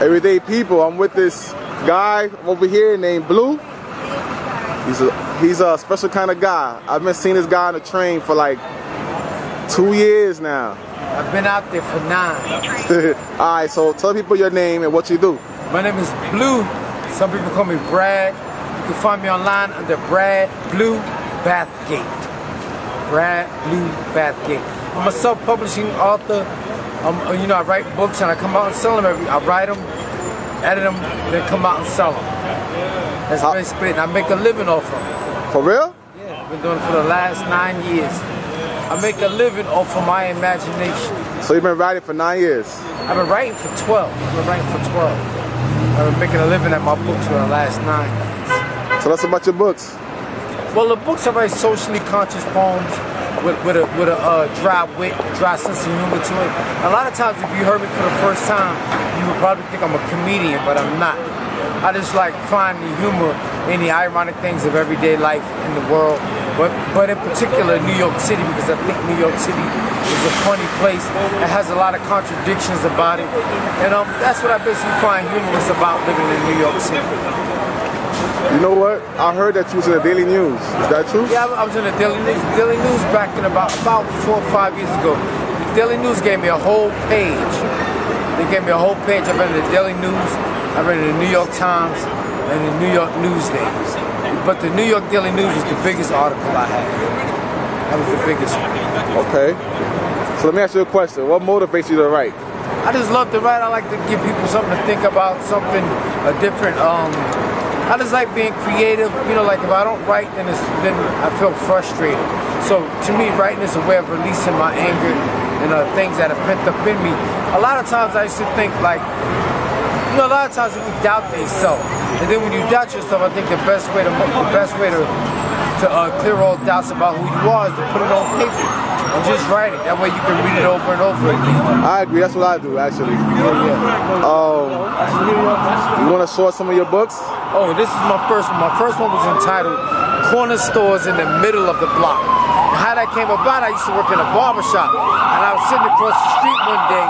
Everyday people. I'm with this guy over here named Blue. He's a special kind of guy. I've been seeing this guy on the train for like 2 years now. I've been out there for 9. Alright, so tell people your name and what you do. My name is Blue. Some people call me Brad. You can find me online under Brad Blue Bathgate. Brad Blue Bathgate. I'm a self-publishing author. You know, I write books and I come out and sell them. I write them, edit them, then come out and sell them. That's basically it. I make a living off of them. For real? Yeah, I've been doing it for the last 9 years. I make a living off of my imagination. So you've been writing for 9 years? I've been writing for 12. I've been writing for 12. I've been making a living at my books for the last 9 years. So that's about your books. Well, the books are very socially conscious poems with a dry wit, dry sense of humor to it. A lot of times, if you heard me for the first time, you would probably think I'm a comedian, but I'm not. I just like find the humor in the ironic things of everyday life in the world, but in particular New York City, because I think New York City is a funny place. It has a lot of contradictions about it, and that's what I basically find humorous about living in New York City. You know what? I heard that you was in the Daily News. Is that true? Yeah, I was in the Daily News. Daily News back in about 4 or 5 years ago. The Daily News gave me a whole page. They gave me a whole page. I've been in the Daily News. I've been in the New York Times and the New York Newsdays. But the New York Daily News was the biggest article I had. That was the biggest one. Okay. So let me ask you a question. What motivates you to write? I just love to write. I like to give people something to think about, something different. I just like being creative. You know, like if I don't write, then I feel frustrated. So to me, writing is a way of releasing my anger and things that are pent up in me. A lot of times I used to think like, you know, a lot of times we doubt themselves, and then when you doubt yourself, I think the best way to clear all doubts about who you are is to put it on paper and just write it. That way you can read it over and over again. I agree. That's what I do, actually. Yeah. You want to show us some of your books? Oh, this is my first one. My first one was entitled "Corner Stores in the Middle of the Block." And how that came about, I used to work in a barbershop, and I was sitting across the street one day,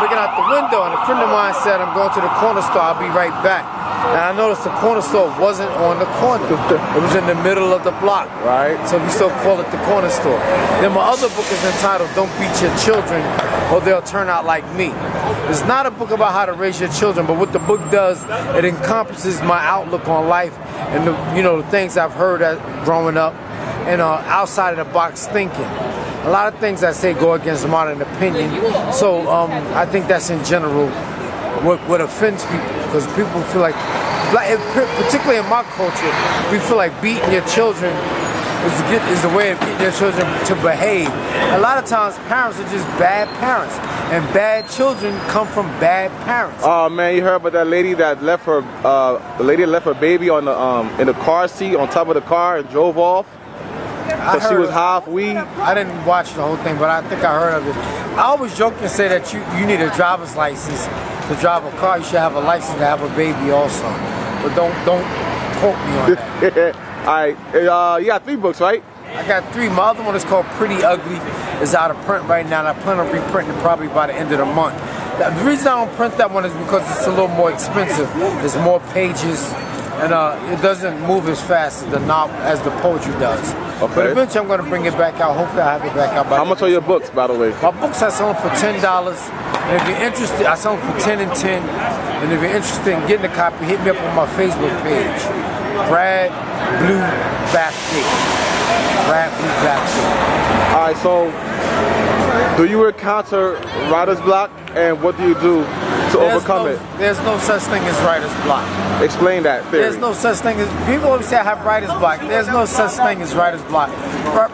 looking out the window, and a friend of mine said, "I'm going to the corner store, I'll be right back." And I noticed the corner store wasn't on the corner. It was in the middle of the block. Right. So we still call it the corner store. Then my other book is entitled "Don't Beat Your Children or They'll Turn Out Like Me." It's not a book about how to raise your children, but what the book does, it encompasses my outlook on life and the things I've heard growing up and outside of the box thinking. A lot of things I say go against modern opinion, so I think that's in general what offends people, because people feel like, particularly in my culture, we feel like beating your children is the way of getting your children to behave. A lot of times parents are just bad parents, and bad children come from bad parents. Oh man, you heard about that lady that left her baby on the in the car seat on top of the car and drove off? Because she was half weed. I didn't watch the whole thing, but I think I heard of it. I always joke and say that you need a driver's license to drive a car. You should have a license to have a baby also. But don't quote me on that. Alright, you got 3 books, right? I got 3. My other one is called Pretty Ugly. It's out of print right now, and I plan on reprinting it probably by the end of the month. The reason I don't print that one is because it's a little more expensive. There's more pages, and it doesn't move as fast as the poetry does. Okay. But eventually I'm going to bring it back out. Hopefully I have it back out. How much are your books, by the way? My books I sell them for $10. And if you're interested, I sell them for 10 and 10. And if you're interested in getting a copy, hit me up on my Facebook page. Brad Blue Bathgate. Brad Blue Bathgate. Alright, so do you encounter writer's block, and what do you do to overcome it? There's no such thing as writer's block. Explain that theory. There's no such thing as, people always say I have writer's block. There's no such thing as writer's block.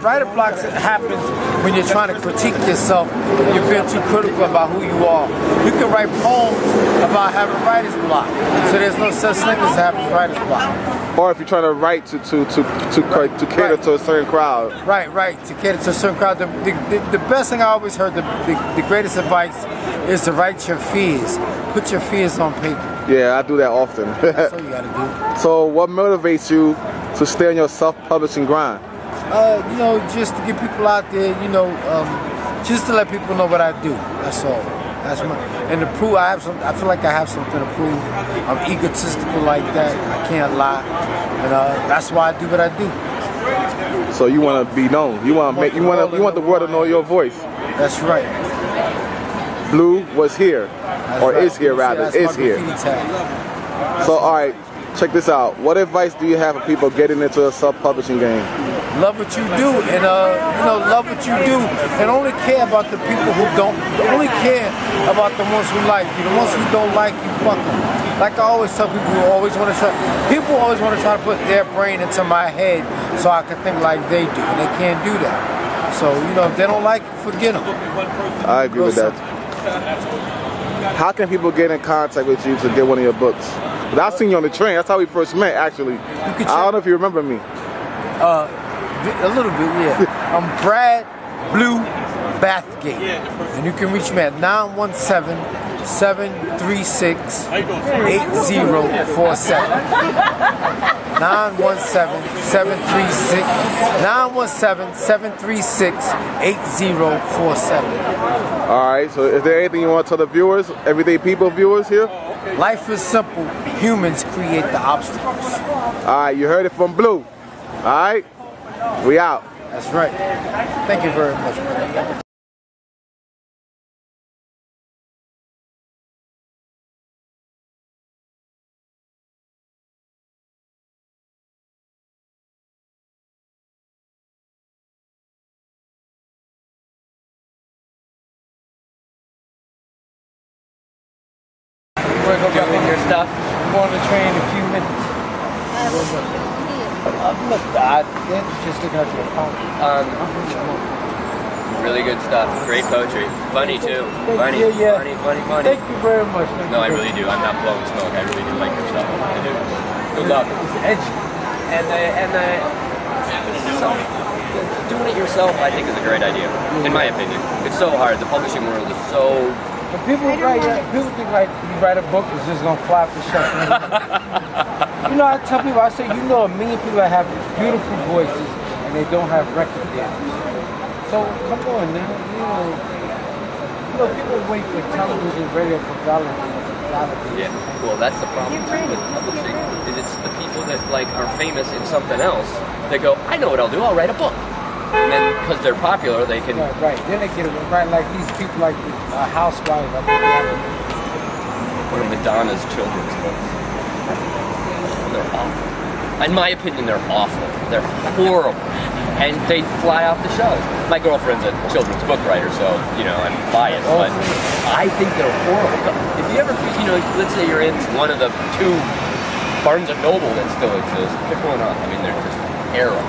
Writer's block happens when you're trying to critique yourself, you're being too critical about who you are. You can write poems about having writer's block. So there's no such thing as having writer's block. Or if you're trying to write to cater to a certain crowd. Right, to cater to a certain crowd. The best thing I always heard, the greatest advice is to write your fears. Put your fears on paper. Yeah, I do that often. That's all you gotta do. So what motivates you to stay on your self-publishing grind? You know, just to get people out there, just to let people know what I do. That's all. That's my, and to prove I feel like I have something to prove. I'm egotistical like that. I can't lie, and that's why I do what I do. So you want to be known. You want to make. You want the world to know your voice. That's right. Blue was here, or is here rather, is here. So all right, check this out. What advice do you have for people getting into a self-publishing game? Love what you do, and love what you do, and only care about the people who don't. Only care about the ones who like you. The ones who don't like you, fuck them. Like I always tell people, people always want to try to put their brain into my head so I can think like they do, and they can't do that. So if they don't like it, forget them. I agree with that. How can people get in contact with you to get one of your books? I seen you on the train. That's how we first met, actually. I don't know if you remember me. A little bit, yeah. I'm Brad Blue Bathgate, and you can reach me at 917-736-8047. 917-736-8047. All right, so is there anything you want to tell the viewers, everyday people viewers here? Life is simple. Humans create the obstacles. All right, you heard it from Blue. All right, we out. That's right. Thank you very much, man. We're going to go get your stuff. I'm on the train in a few minutes. Look, just looking at your phone. Really good stuff. Great poetry. Funny too. Funny. Yeah. Funny. Thank you very much. No, I really do. I'm not blowing smoke. I really do like your stuff. I do. Good luck. It's edgy. And doing it yourself, I think, is a great idea. In my opinion, it's so hard. The publishing world is so. But people think like you write a book, it's just gonna fly off the shelf. I tell people, I say, a million people that have beautiful voices and they don't have record deals. So come on, man. People wait for television, radio for validation. Yeah. Well, that's the problem too with publishing. Is it's the people that are famous in something else that go, I know what I'll do. I'll write a book. And then, because they're popular, they can... Right. Then they get it right, like these people, like the housewives. One of Madonna's children's books. They're awful. In my opinion, they're awful. They're horrible. And they fly off the shelves. My girlfriend's a children's book writer, so, I'm biased, but I think they're horrible. If you ever, let's say you're in one of the 2 Barnes & Noble that still exist, pick one up. I mean, they're just terrible.